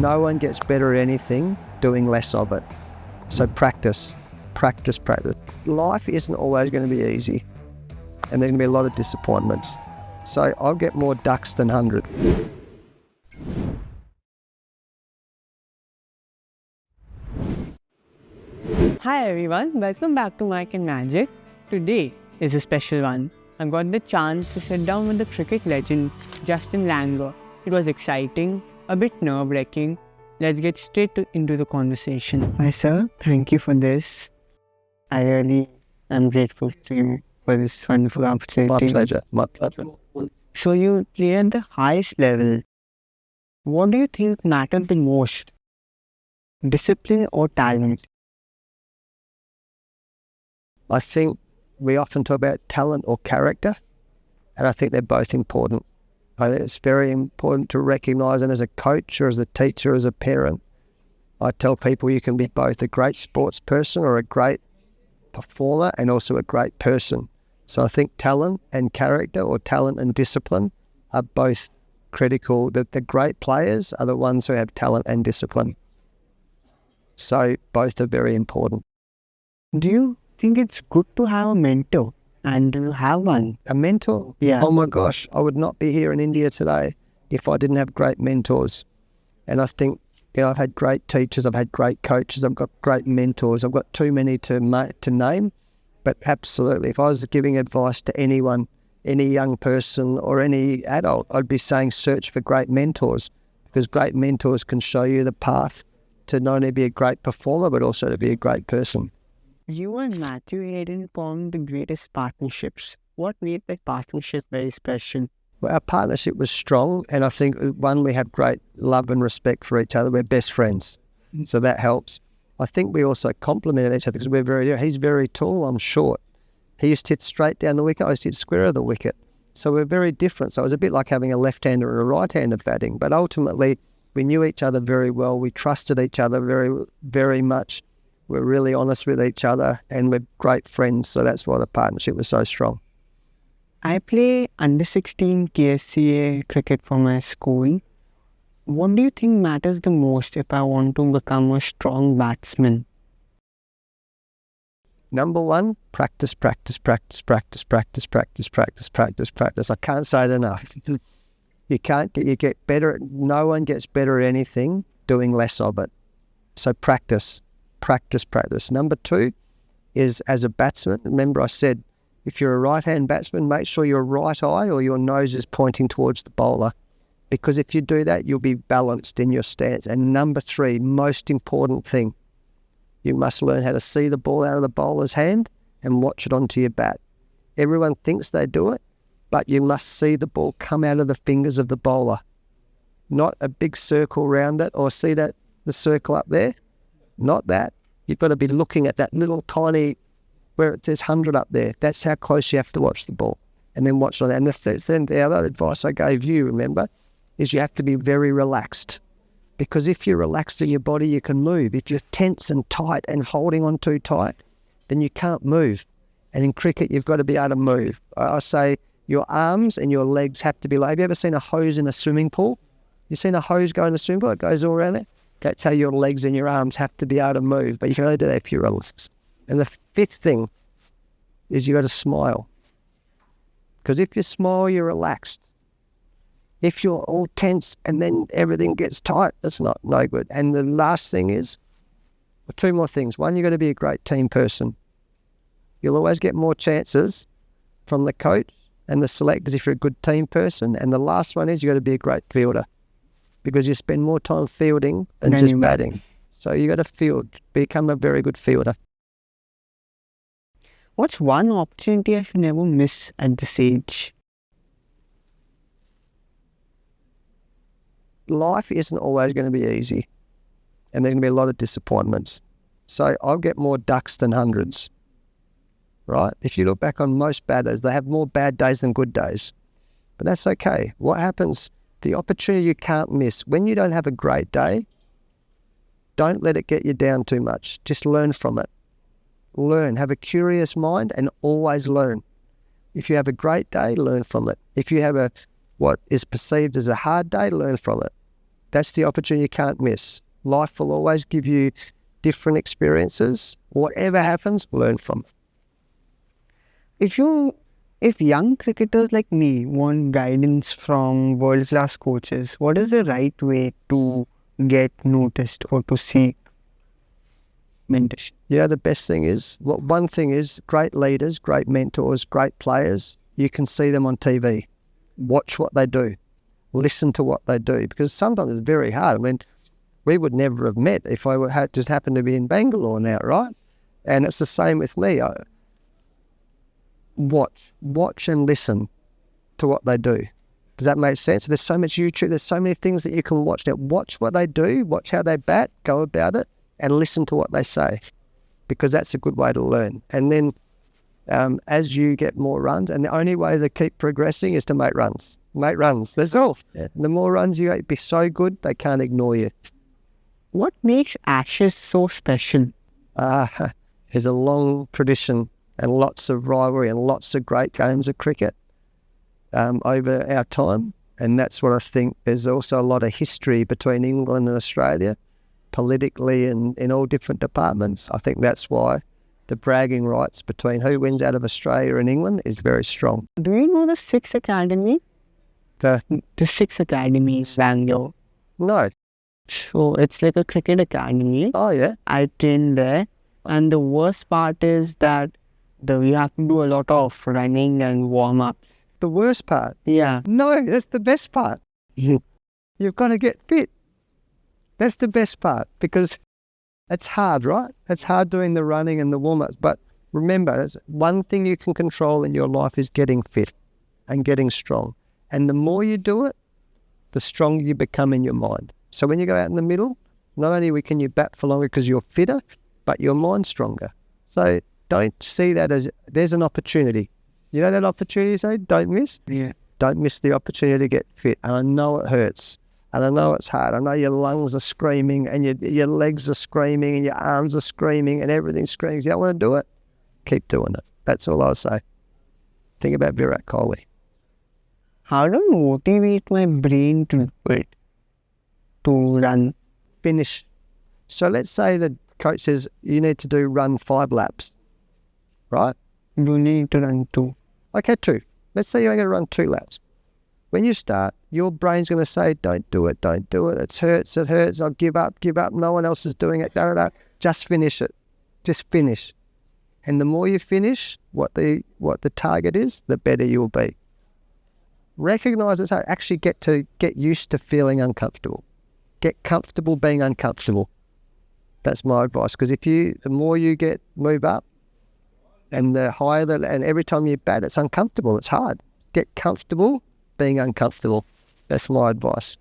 no one gets better at anything doing less of it. So practice. Life isn't always going to be easy, and there's going to be a lot of disappointments. So I'll get more ducks than hundreds. Hi everyone, welcome back to Mike and Magic. Today is a special one. I got the chance to sit down with the cricket legend Justin Langer. It was exciting, a bit nerve-wracking. Let's get straight into the conversation. Hi sir, thank you for this. I really am grateful to you for this wonderful opportunity. My pleasure. So you play at the highest level. What do you think matters the most? Discipline or talent? I think we often talk about talent or character, and I think they're both important. I think it's very important to recognise them as a coach or as a teacher, as a parent. I tell people you can be both a great sports person or a great performer and also a great person. So I think talent and character, or talent and discipline, are both critical. The great players are the ones who have talent and discipline. So both are very important. Do you think it's good to have a mentor? And do you have one? A mentor? Yeah. Oh my gosh, I would not be here in India today if I didn't have great mentors. And I think, I've had great teachers, I've had great coaches, I've got great mentors. I've got too many to name, but absolutely, if I was giving advice to anyone, any young person or any adult, I'd be saying search for great mentors, because great mentors can show you the path to not only be a great performer, but also to be a great person. You and Matthew Hayden formed the greatest partnerships. What made that partnership very special? Well, our partnership was strong, and I think, one, we have great love and respect for each other. We're best friends, so that helps. I think we also complemented each other because he's very tall, I'm short. He used to hit straight down the wicket, I used to hit square of the wicket. So we're very different. So it was a bit like having a left-hander and a right-hander batting, but ultimately we knew each other very well. We trusted each other very, very much. We're really honest with each other, and we're great friends. So that's why the partnership was so strong. I play under 16 KSCA cricket for my school. What do you think matters the most if I want to become a strong batsman? Number one, practice. I can't say it enough. You get better. No one gets better at anything doing less of it. So practice. Number two is, as a batsman, remember I said, if you're a right-hand batsman, make sure your right eye or your nose is pointing towards the bowler, because if you do that, you'll be balanced in your stance. And number three, most important thing, you must learn how to see the ball out of the bowler's hand and watch it onto your bat. Everyone thinks they do it, but you must see the ball come out of the fingers of the bowler, not a big circle around it, or see that the circle up there. Not that. You've got to be looking at that little tiny, where it says 100 up there. That's how close you have to watch the ball. And then watch on that. And then the other advice I gave you, remember, is you have to be very relaxed. Because if you're relaxed in your body, you can move. If you're tense and tight and holding on too tight, then you can't move. And in cricket, you've got to be able to move. I say your arms and your legs have to be like, have you ever seen a hose in a swimming pool? You've seen a hose go in a swimming pool? It goes all around there. That's how your legs and your arms have to be able to move. But you can only do that if you're relaxed. And the fifth thing is you got to smile. Because if you smile, you're relaxed. If you're all tense and then everything gets tight, that's no good. And the last thing is, two more things. One, you've got to be a great team person. You'll always get more chances from the coach and the selectors if you're a good team person. And the last one is you've got to be a great fielder, because you spend more time fielding than just batting. So you got to field, become a very good fielder. What's one opportunity I should never miss at this age? Life isn't always going to be easy, and there's going to be a lot of disappointments. So I'll get more ducks than hundreds, right? If you look back on most batters, they have more bad days than good days. But that's okay. What happens, the opportunity you can't miss, when you don't have a great day, don't let it get you down too much. Just learn from it. Learn. Have a curious mind and always learn. If you have a great day, learn from it. If you have what is perceived as a hard day, learn from it. That's the opportunity you can't miss. Life will always give you different experiences. Whatever happens, learn from it. If young cricketers like me want guidance from world-class coaches, what is the right way to get noticed or to seek mentorship? Yeah, the best thing is, one thing is great leaders, great mentors, great players, you can see them on TV. Watch what they do. Listen to what they do, because sometimes it's very hard. I mean, we would never have met if I had just happened to be in Bangalore now, right? And it's the same with me. Watch and listen to what they do. Does that make sense? There's so much YouTube, there's so many things that you can watch. Now, watch what they do, watch how they bat, go about it, and listen to what they say, because that's a good way to learn. And then as you get more runs, and the only way to keep progressing is to make runs. Make runs, that's all. Yeah. The more runs you get, be so good, they can't ignore you. What makes Ashes so special? There's a long tradition and lots of rivalry and lots of great games of cricket over our time. And that's what I think. There's also a lot of history between England and Australia, politically and in all different departments. I think that's why the bragging rights between who wins out of Australia and England is very strong. Do you know the Six Academy? The Six Academy is Bangalore. No. So it's like a cricket academy. Oh, yeah. I trained there. And the worst part is that you have to do a lot of running and warm-ups. The worst part? Yeah. No, that's the best part. You've got to get fit. That's the best part, because it's hard, right? It's hard doing the running and the warm-ups. But remember, there's one thing you can control in your life is getting fit and getting strong. And the more you do it, the stronger you become in your mind. So when you go out in the middle, not only can you bat for longer because you're fitter, but your mind's stronger. So don't see that as there's an opportunity. You know that opportunity, say, don't miss? Yeah. Don't miss the opportunity to get fit. And I know it hurts. And I know it's hard. I know your lungs are screaming and your legs are screaming and your arms are screaming and everything's screaming. You don't want to do it? Keep doing it. That's all I'll say. Think about Virat Kohli. How do I motivate my brain to do it? To run? Finish. So let's say the coach says you need to run 5 laps, right? You need to run 2. Okay, 2. Let's say you're going to run 2 laps. When you start, your brain's going to say, don't do it. It hurts, I'll give up. No one else is doing it. Just finish it. Just finish. And the more you finish what the target is, the better you'll be. Recognise it. Actually get used to feeling uncomfortable. Get comfortable being uncomfortable. That's my advice. Because the more you move up, and the higher and every time you bat, it's uncomfortable. It's hard. Get comfortable being uncomfortable. That's my advice.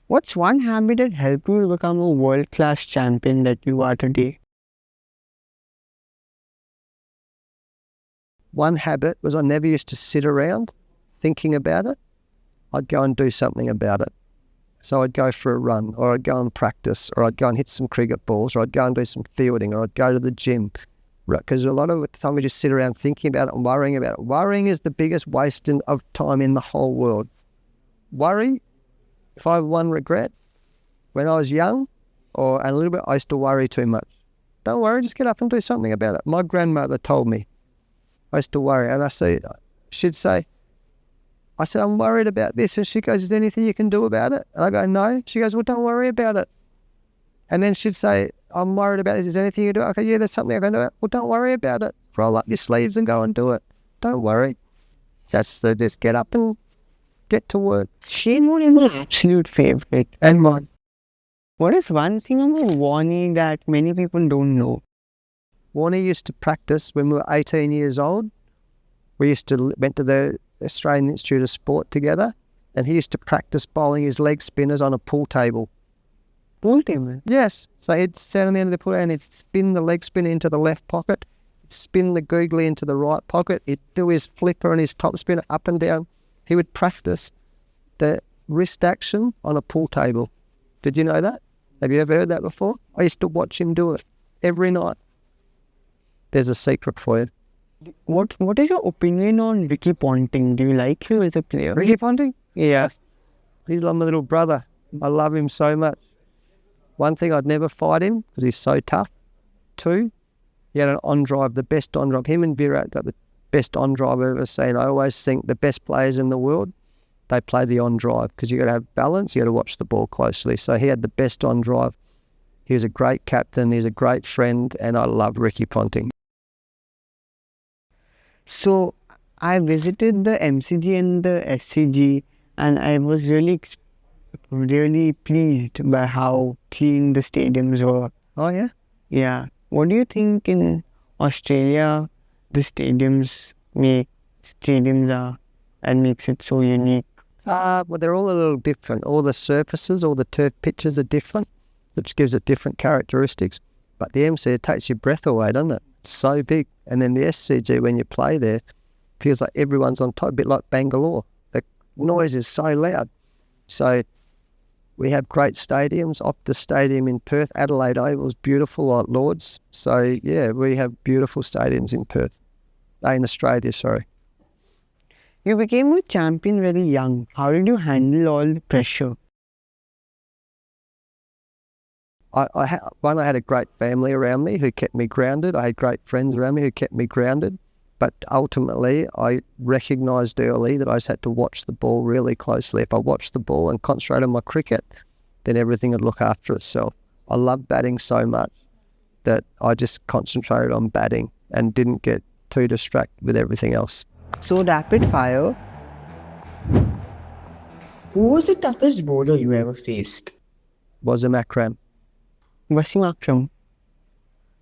What's one habit that helped you to become a world-class champion that you are today? One habit was I never used to sit around thinking about it. I'd go and do something about it. So I'd go for a run, or I'd go and practice, or I'd go and hit some cricket balls, or I'd go and do some fielding, or I'd go to the gym. Because a lot of the time we just sit around thinking about it and worrying about it. Worrying is the biggest waste of time in the whole world. Worry, if I have one regret, when I was young, or a little bit, I used to worry too much. Don't worry, just get up and do something about it. My grandmother told me I used to worry, and she'd say, I said, I'm worried about this. And she goes, is there anything you can do about it? And I go, no. She goes, well, don't worry about it. And then she'd say, I'm worried about this. Is there anything you do? Okay, yeah, there's something I can do. Well, don't worry about it. Roll up your sleeves and go and do it. Don't worry. Just get up and get to work. Shane Warne is my absolute favourite. And mine. What is one thing about Warne that many people don't know? Warne used to practice when we were 18 years old. We went to the Australian Institute of Sport together, and he used to practice bowling his leg spinners on a pool table. Pool table? Yes. So he'd stand on the end of the pool and he'd spin the leg spinner into the left pocket, spin the googly into the right pocket, he'd do his flipper and his top spinner up and down. He would practice the wrist action on a pool table. Did you know that? Have you ever heard that before? I used to watch him do it every night. There's a secret for you. What is your opinion on Ricky Ponting? Do you like him as a player? Ricky Ponting? Yeah. He's like my little brother. I love him so much. One thing, I'd never fight him because he's so tough. Two, he had an on-drive, the best on-drive. Him and Virat got the best on-drive I've ever seen. I always think the best players in the world, they play the on-drive because you got to have balance, you got to watch the ball closely. So he had the best on-drive. He was a great captain, he's a great friend, and I love Ricky Ponting. So I visited the MCG and the SCG, and I was really pleased by how clean the stadiums were. Oh, yeah? Yeah. What do you think in Australia the stadiums are and makes it so unique? Well, they're all a little different. All the surfaces, all the turf pitches are different, which gives it different characteristics. But the MC, it takes your breath away, doesn't it? It's so big. And then the SCG, when you play there, feels like everyone's on top, a bit like Bangalore. The noise is so loud. So we have great stadiums. Optus Stadium in Perth, Adelaide Oval's beautiful, like Lords. So, yeah, we have beautiful stadiums in Perth. In Australia, sorry. You became a champion very young. How did you handle all the pressure? I had a great family around me who kept me grounded. I had great friends around me who kept me grounded. But ultimately, I recognised early that I just had to watch the ball really closely. If I watched the ball and concentrated on my cricket, then everything would look after itself. I love batting so much that I just concentrated on batting and didn't get too distracted with everything else. So rapid fire. Who was the toughest bowler you ever faced? Wasim Akram. Wasim Akram.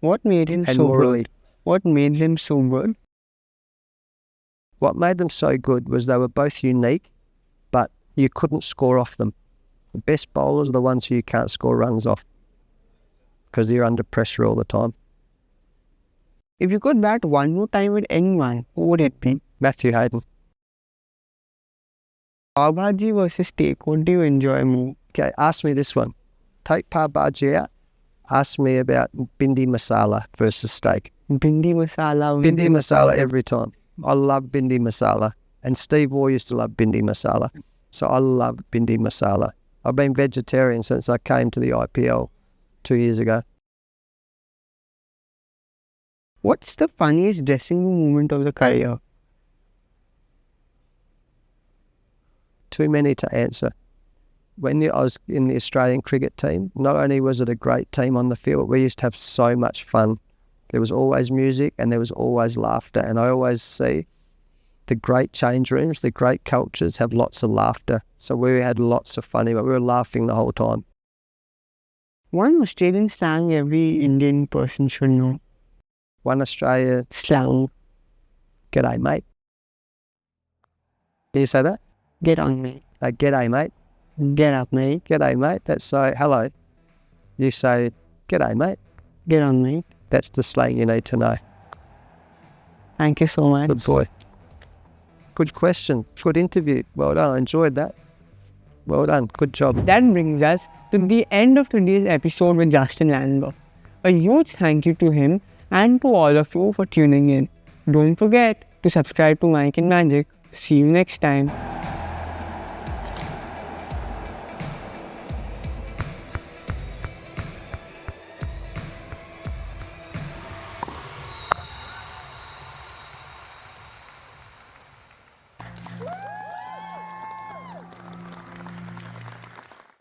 What made him so good? What made him so good? What made them so good was they were both unique, but you couldn't score off them. The best bowlers are the ones who you can't score runs off because they're under pressure all the time. If you could bat one more time with anyone, who would it be? Matthew Hayden. Pav Bhaji versus steak, what do you enjoy more? Okay, ask me this one. Take Pav Bhaji out. Ask me about Bindi Masala versus steak. Bindi Masala. Bindi Masala every time. I love Bindi Masala. And Steve Waugh used to love Bindi Masala. So I love Bindi Masala. I've been vegetarian since I came to the IPL 2 years ago. What's the funniest dressing room moment of the career? Too many to answer. When I was in the Australian cricket team, not only was it a great team on the field, we used to have so much fun. There was always music and there was always laughter. And I always see the great change rooms, the great cultures have lots of laughter. So we had lots of fun, but we were laughing the whole time. One Australian slang every Indian person should know. One Australia Slang. G'day, mate. Can you say that? Get on, mate. G'day, mate. Get up, mate. G'day, mate. That's so, hello. You say, g'day, mate. Get on, mate. That's the slang you need to know. Thank you so much. Good boy. Good question. Good interview. Well done. I enjoyed that. Well done. Good job. That brings us to the end of today's episode with Justin Langer. A huge thank you to him and to all of you for tuning in. Don't forget to subscribe to Mike and Magic. See you next time.